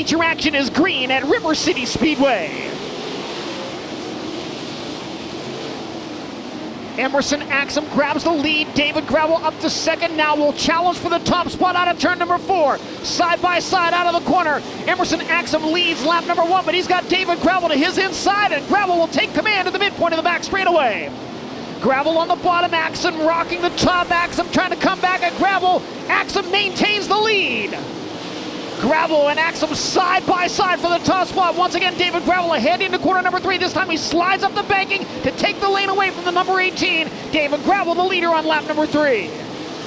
feature action is green at River Cities Speedway. Emerson Axum grabs the lead. David Gravel up to second. Now will challenge for the top spot out of turn number 4. Side by side out of the corner. Emerson Axum leads lap number 1, but he's got David Gravel to his inside, and Gravel will take command at the midpoint of the back straightaway. Gravel on the bottom, Axum rocking the top. Axum trying to come back at Gravel. Axum maintains the lead. Gravel and Axum side by side for the top spot. Once again, David Gravel ahead into corner number 3. This time he slides up the banking to take the lane away from the number 18. David Gravel, the leader on lap number 3.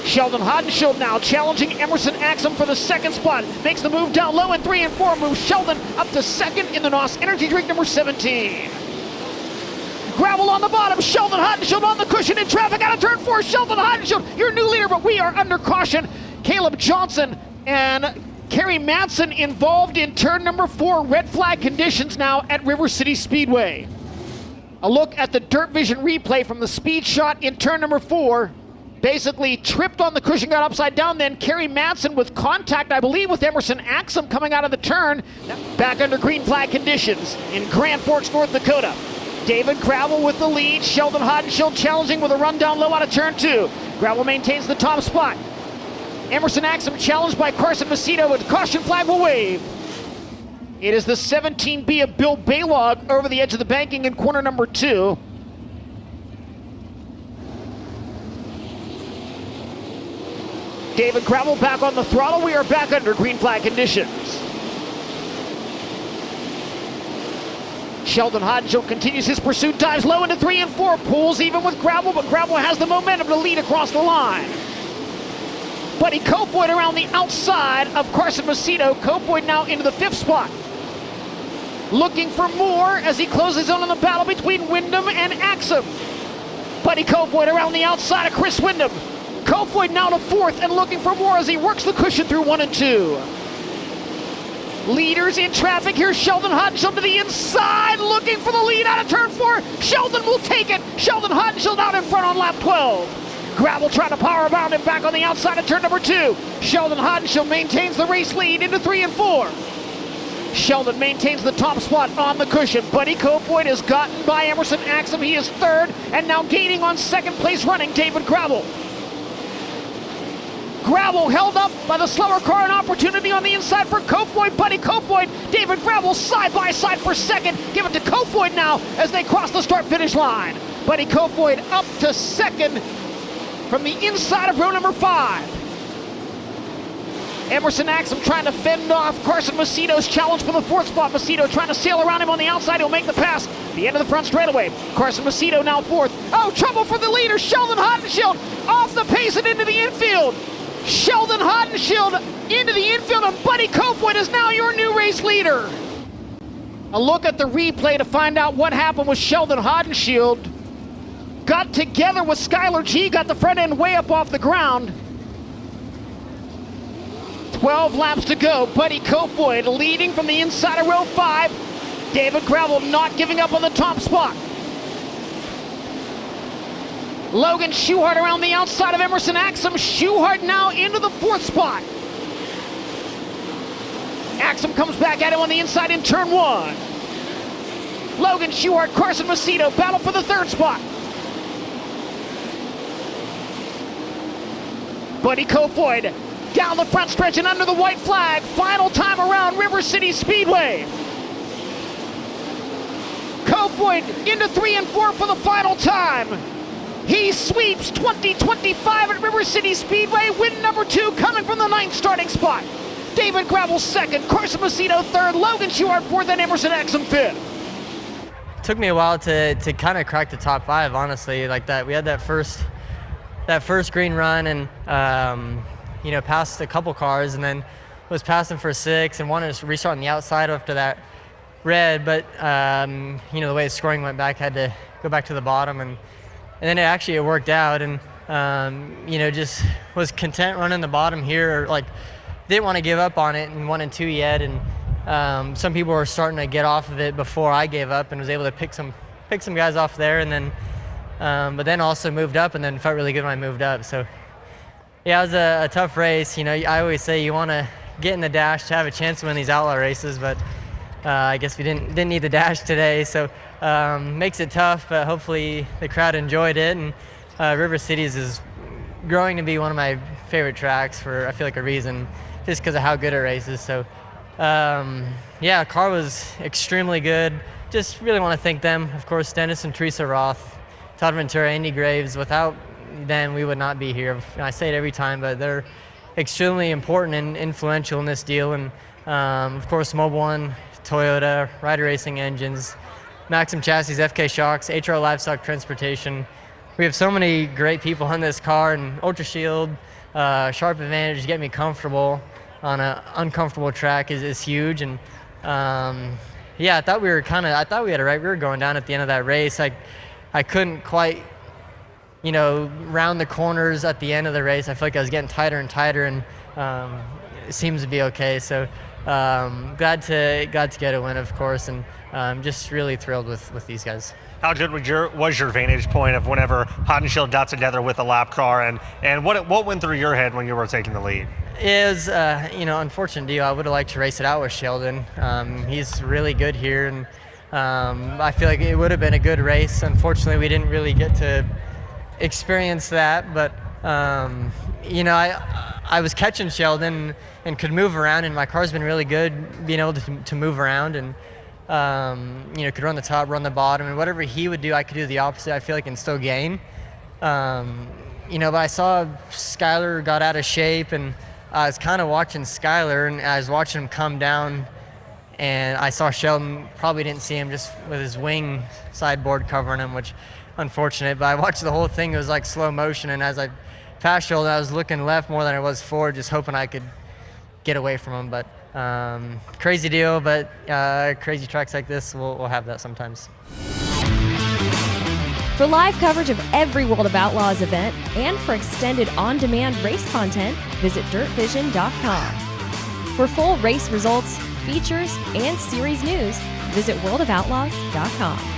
Sheldon Haudenschild now challenging Emerson Axum for the second spot. Makes the move down low in 3 and 4. Moves Sheldon up to second in the NOS Energy Drink number 17. Gravel on the bottom, Sheldon Haudenschild on the cushion in traffic out of turn 4. Sheldon Haudenschild, your new leader, but we are under caution. Caleb Johnson and Kerry Madsen involved in turn number 4, red flag conditions now at River Cities Speedway. A look at the Dirt Vision replay from the speed shot in turn number 4. Basically tripped on the cushion, got upside down, then Kerry Madsen with contact, I believe, with Emerson Axum coming out of the turn. Back under green flag conditions in Grand Forks, North Dakota. David Gravel with the lead. Sheldon Haudenschild challenging with a run down low out of turn 2. Gravel maintains the top spot. Emerson Axum challenged by Carson Macedo, and caution flag will wave. It is the 17B of Bill Baylog over the edge of the banking in corner number 2. David Gravel back on the throttle. We are back under green flag conditions. Sheldon Haudenschild continues his pursuit, dives low into 3 and 4, pulls even with Gravel, but Gravel has the momentum to lead across the line. Buddy Kofoid around the outside of Carson Macedo. Kofoid now into the 5th spot. Looking for more as he closes in on the battle between Windham and Axum. Buddy Kofoid around the outside of Chris Windham. Kofoid now to 4th and looking for more as he works the cushion through 1 and 2. Leaders in traffic here. Sheldon Haudenschild to the inside, looking for the lead out of turn 4. Sheldon will take it. Sheldon Haudenschild out in front on lap 12. Gravel trying to power around him back on the outside of turn number 2. Sheldon Haudenschild maintains the race lead into 3 and 4. Sheldon maintains the top spot on the cushion. Buddy Kofoid is gotten by Emerson Axum. He is 3rd and now gaining on 2nd place running David Gravel. Gravel held up by the slower car, an opportunity on the inside for Kofoid. Buddy Kofoid, David Gravel side by side for 2nd. Give it to Kofoid now as they cross the start-finish line. Buddy Kofoid up to 2nd from the inside of row number 5. Emerson Axum trying to fend off Carson Macedo's challenge for the 4th spot. Macedo trying to sail around him on the outside. He'll make the pass. The end of the front straightaway. Carson Macedo now 4th. Oh, trouble for the leader. Sheldon Haudenschild off the pace and into the infield. Sheldon Haudenschild into the infield, and Buddy Kofoid is now your new race leader. A look at the replay to find out what happened with Sheldon Haudenschild. Got together with Skylar G, got the front end way up off the ground. 12 laps to go. Buddy Kofoid leading from the inside of row 5. David Gravel not giving up on the top spot. Logan Schuhart around the outside of Emerson Axum. Schuhart now into the 4th spot. Axum comes back at him on the inside in turn 1. Logan Schuhart, Carson Macedo battle for the 3rd spot. Buddy Kofoid down the front stretch and under the white flag. Final time around River Cities Speedway. Kofoid into 3 and 4 for the final time. He sweeps 2025 at River Cities Speedway. Win number 2 coming from the 9th starting spot. David Gravel 2nd, Carson Macedo 3rd, Logan Schuhart 4th, and Emerson Axum 5th. Took me a while to kind of crack the top 5, honestly. Like that, we had that first green run and passed a couple cars, and then was passing for 6 and wanted to restart on the outside after that red, but the way the scoring went back, had to go back to the bottom, and then it worked out, and just was content running the bottom here. Like, didn't want to give up on it in 1 and 2 yet, and some people were starting to get off of it before I gave up, and was able to pick some guys off there, and then but then also moved up, and then felt really good when I moved up. So yeah, it was a tough race. I always say you want to get in the dash to have a chance to win these outlaw races, but I guess we didn't need the dash today, so makes it tough, but hopefully the crowd enjoyed it. And River Cities is growing to be one of my favorite tracks for, I feel like, a reason, just because of how good it races. So yeah, car was extremely good. Just really want to thank them. Of course, Dennis and Teresa Roth, Todd Ventura, Andy Graves. Without them, we would not be here. I say it every time, but they're extremely important and influential in this deal. And of course, Mobil 1, Toyota, Ryder Racing Engines, Maxim Chassis, FK Shocks, HR Livestock Transportation. We have so many great people on this car, and Ultra Shield, Sharp Advantage to get me comfortable on an uncomfortable track is huge. And yeah, I thought we had it right. We were going down at the end of that race. I couldn't quite, round the corners at the end of the race. I feel like I was getting tighter and tighter, and it seems to be okay. So glad to get a win, of course, and just really thrilled with these guys. How good was your vantage point of whenever Haudenschild got together with the lap car, and what went through your head when you were taking the lead? It was, unfortunate deal. I would have liked to race it out with Sheldon. He's really good here, and I feel like it would have been a good race. Unfortunately, we didn't really get to experience that, but I was catching Sheldon and could move around, and my car's been really good being able to move around, and could run the top, run the bottom, and whatever he would do, I could do the opposite. I feel like, and still gain. But I saw Skyler got out of shape, and I was kind of watching Skyler, and I was watching him come down, and I saw Sheldon, probably didn't see him just with his wing sideboard covering him, which unfortunate, but I watched the whole thing. It was like slow motion, and as I passed Sheldon, I was looking left more than I was forward, just hoping I could get away from him. But crazy deal, but crazy tracks like this, we'll have that sometimes. For live coverage of every World of Outlaws event and for extended on-demand race content, visit dirtvision.com. For full race results, features, and series news, visit worldofoutlaws.com.